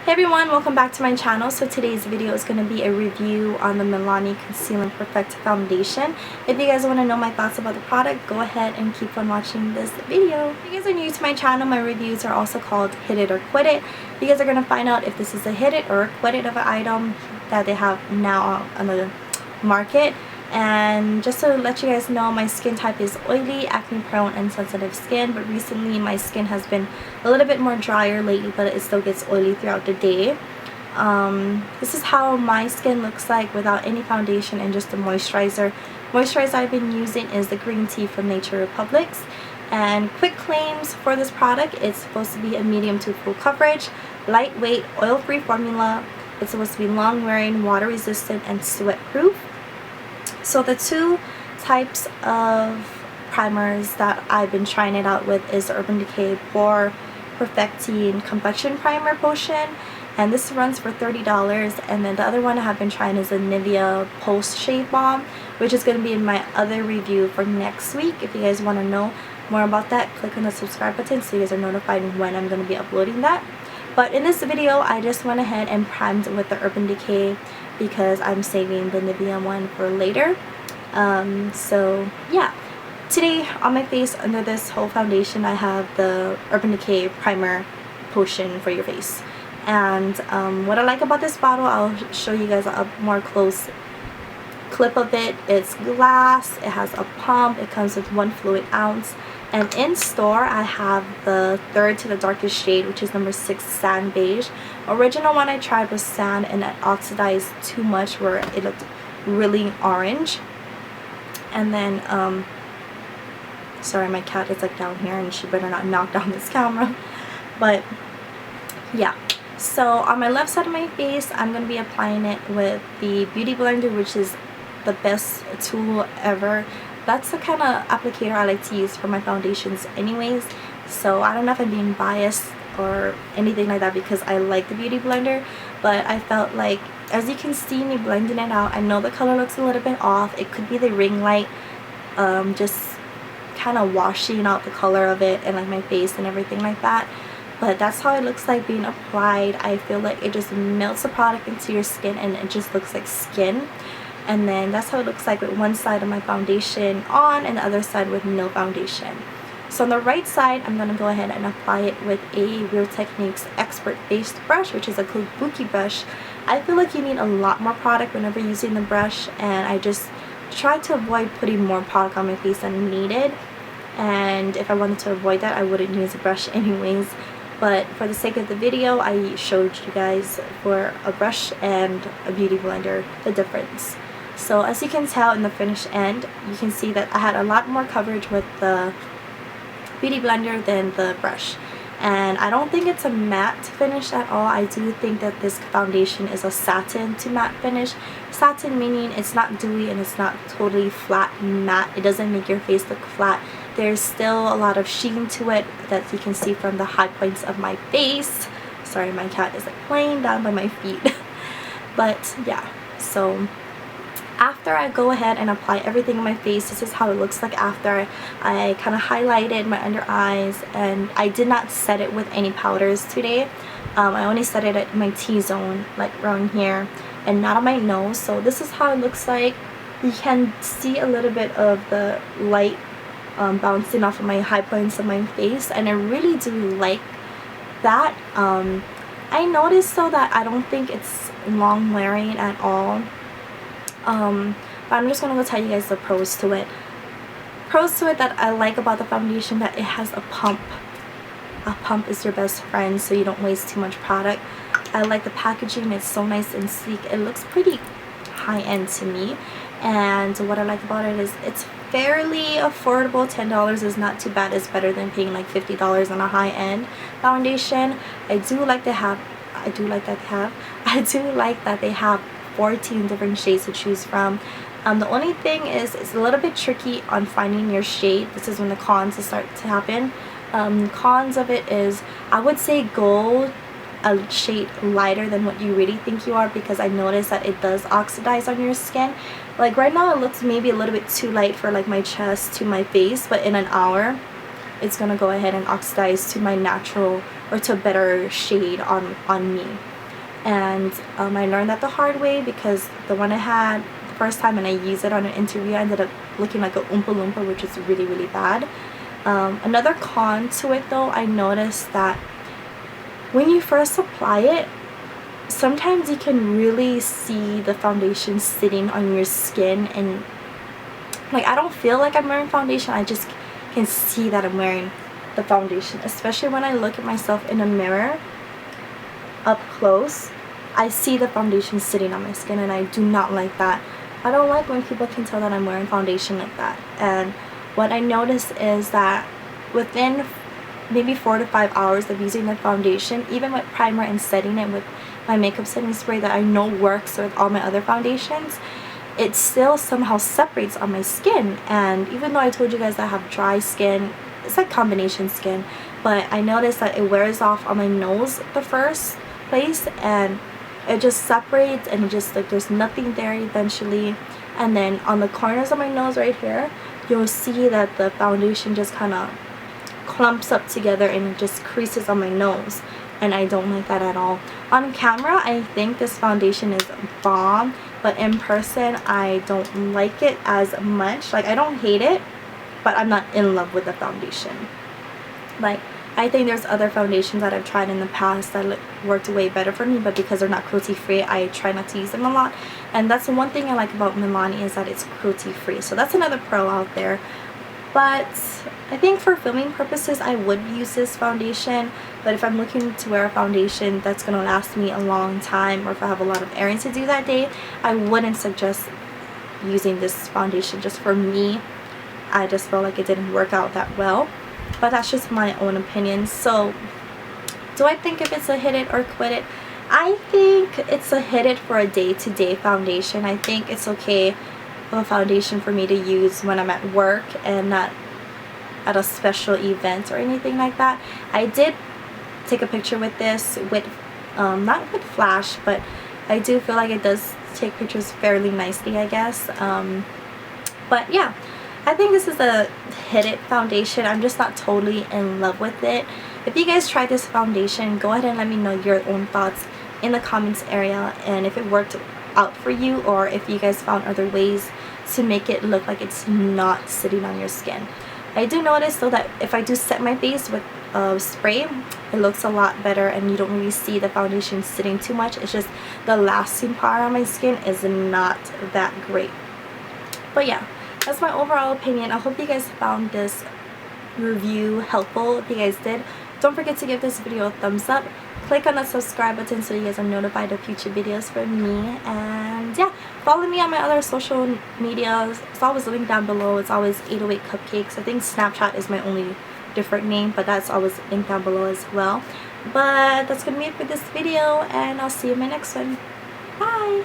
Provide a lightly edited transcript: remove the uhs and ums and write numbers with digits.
Hey everyone, welcome back to my channel. So today's video is going to be a review on the Milani Conceal and Perfect Foundation. If you guys want to know my thoughts about the product, go ahead and keep on watching this video. If you guys are new to my channel, my reviews are also called Hit It or Quit It. You guys are going to find out if this is a hit it or a quit it of an item that they have now on the market. And just to let you guys know, my skin type is oily, acne prone, and sensitive skin, but recently my skin has been a little bit more drier lately, but it still gets oily throughout the day. This is how my skin looks like without any foundation and just the moisturizer. Moisturizer I've been using is the green tea from Nature Republics. And quick claims for this product: it's supposed to be a medium to full coverage, lightweight, oil-free formula. It's supposed to be long wearing, water resistant, and sweat proof. So the two types of primers that I've been trying it out with is the Urban Decay Pore Perfecting Complexion Primer Potion, and this runs for $30. And then the other one I have been trying is the Nivea Post Shave Balm, which is going to be in my other review for next week. If you guys want to know more about that, click on the subscribe button so you guys are notified when I'm going to be uploading that. But in this video, I just went ahead and primed with the Urban Decay because I'm saving the Nivea one for later. So yeah, today on my face under this whole foundation I have the Urban Decay Primer Potion for your face. And what I like about this bottle, I'll show you guys a more close clip of it. It's glass, it has a pump, it comes with 1 fluid ounce. And in store I have the third to the darkest shade, which is number 6, Sand Beige. Original one I tried was sand, and it oxidized too much where it looked really orange. And then sorry, my cat is like down here and she better not knock down this camera. But yeah, so on my left side of my face I'm going to be applying it with the Beauty Blender, which is the best tool ever. That's the kind of applicator I like to use for my foundations anyways. So I don't know if I'm being biased or anything like that because I like the Beauty Blender, but I felt like, as you can see me blending it out, I know the color looks a little bit off. It could be the ring light just kind of washing out the color of it and like my face and everything like that. But that's how it looks like being applied. I feel like it just melts the product into your skin and it just looks like skin. And then that's how it looks like with one side of my foundation on and the other side with no foundation. So on the right side, I'm going to go ahead and apply it with a Real Techniques Expert Based Brush, which is a kabuki brush. I feel like you need a lot more product whenever using the brush, and I just try to avoid putting more product on my face than needed. And if I wanted to avoid that, I wouldn't use a brush anyways. But for the sake of the video, I showed you guys for a brush and a Beauty Blender the difference. So as you can tell in the finished end, you can see that I had a lot more coverage with the Beauty Blender than the brush. And I don't think it's a matte finish at all. I do think that this foundation is a satin to matte finish. Satin meaning it's not dewy and it's not totally flat matte. It doesn't make your face look flat. There's still a lot of sheen to it that you can see from the high points of my face. Sorry, my cat is like playing down by my feet. But yeah, so after I go ahead and apply everything on my face, this is how it looks like after I kind of highlighted my under eyes. And I did not set it with any powders today. I only set it at my T-zone, like around here, and not on my nose. So this is how it looks like. You can see a little bit of the light bouncing off of my high points of my face, and I really do like that. I noticed though that I don't think it's long wearing at all. But I'm just gonna go tell you guys the pros to it. Pros to it that I like about the foundation: that it has a pump. A pump is your best friend, so you don't waste too much product. I like the packaging. It's so nice and sleek. It looks pretty high-end to me. And what I like about it is it's fairly affordable. $10 is not too bad. It's better than paying like $50 on a high-end foundation. I do like that they have 14 different shades to choose from. The only thing is it's a little bit tricky on finding your shade. This is when the cons start to happen. Cons of it is, I would say go a shade lighter than what you really think you are, because I noticed that it does oxidize on your skin. Like right now it looks maybe a little bit too light for like my chest to my face, but in an hour it's gonna go ahead and oxidize to my natural or to a better shade on me. and I learned that the hard way, because the one I had the first time and I used it on an interview, I ended up looking like a Oompa Loompa, which is really, really bad. Another con to it though, I noticed that when you first apply it, sometimes you can really see the foundation sitting on your skin, and like I don't feel like I'm wearing foundation, I just can see that I'm wearing the foundation, especially when I look at myself in a mirror up close. I see the foundation sitting on my skin, and I do not like that. I don't like when people can tell that I'm wearing foundation like that. And what I noticed is that within maybe 4 to 5 hours of using the foundation, even with primer and setting it with my makeup setting spray that I know works with all my other foundations, it still somehow separates on my skin. And even though I told you guys that I have dry skin, it's like combination skin, but I noticed that it wears off on my nose the first place, and it just separates, and it just like there's nothing there eventually. And then on the corners of my nose right here, you'll see that the foundation just kind of clumps up together and it just creases on my nose, and I don't like that at all. On camera I think this foundation is bomb, but in person I don't like it as much. Like I don't hate it, but I'm not in love with the foundation. Like I think there's other foundations that I've tried in the past that worked way better for me, but because they're not cruelty free, I try not to use them a lot. And that's the one thing I like about Milani, is that it's cruelty free, so that's another pro out there. But I think for filming purposes I would use this foundation, but if I'm looking to wear a foundation that's going to last me a long time, or if I have a lot of errands to do that day, I wouldn't suggest using this foundation. Just for me, I just felt like it didn't work out that well, but that's just my own opinion. So do I think if it's a hit it or quit it? I think it's a hit it for a day-to-day foundation. I think it's okay a foundation for me to use when I'm at work and not at a special event or anything like that. I did take a picture with this with not with flash, but I do feel like it does take pictures fairly nicely, I guess. But yeah, I think this is a hit it foundation. I'm just not totally in love with it. If you guys tried this foundation, go ahead and let me know your own thoughts in the comments area, and if it worked out for you, or if you guys found other ways to make it look like it's not sitting on your skin. I do notice though that if I do set my face with spray, it looks a lot better, and you don't really see the foundation sitting too much. It's just the lasting part on my skin is not that great. But yeah, that's my overall opinion. I hope you guys found this review helpful. If you guys did, don't forget to give this video a thumbs up. Click on the subscribe button so you guys are notified of future videos from me. And yeah, follow me on my other social medias. It's always linked down below. It's always 808 Cupcakes. I think Snapchat is my only different name, but that's always linked down below as well. But that's gonna be it for this video, and I'll see you in my next one. Bye!